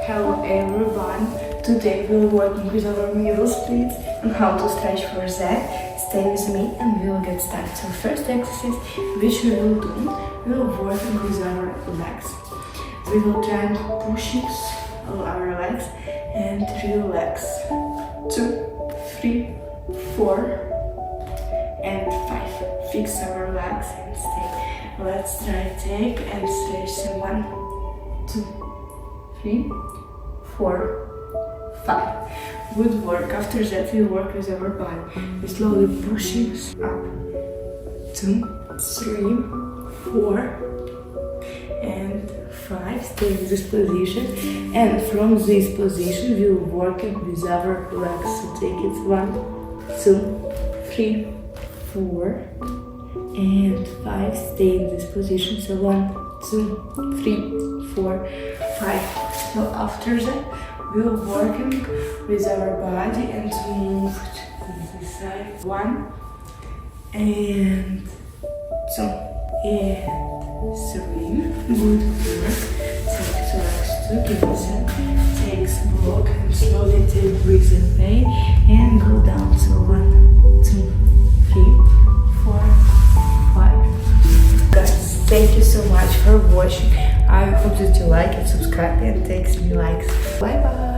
Hello everyone, today we're working with our middle splits and how to stretch for that. Stay with me and we will get started. So first exercise which we will do, we will work with our legs. We will try and push-ups on our legs and relax. 2, 3, 4 and 5. Fix our legs and stay. Let's try take and stretch. So 1, 2, 3, 4, 5. Good work. After that we work with our body. We slowly pushing up. 2, 3, 4 and 5. Stay in this position. And from this position we will work with our legs. So take it 1, 2, 3, 4 and 5. Stay in this position. So 1, 2, 3, 4, 5. So after that, we will working with our body and move to this side. 1 and 2 and 3. Good work. Take two legs together. Take block and slowly take breathe away and go down. So 1, 2, 3, 4, 5. Guys, thank you so much for watching. I hope that you like it, subscribe and text me likes. Bye bye.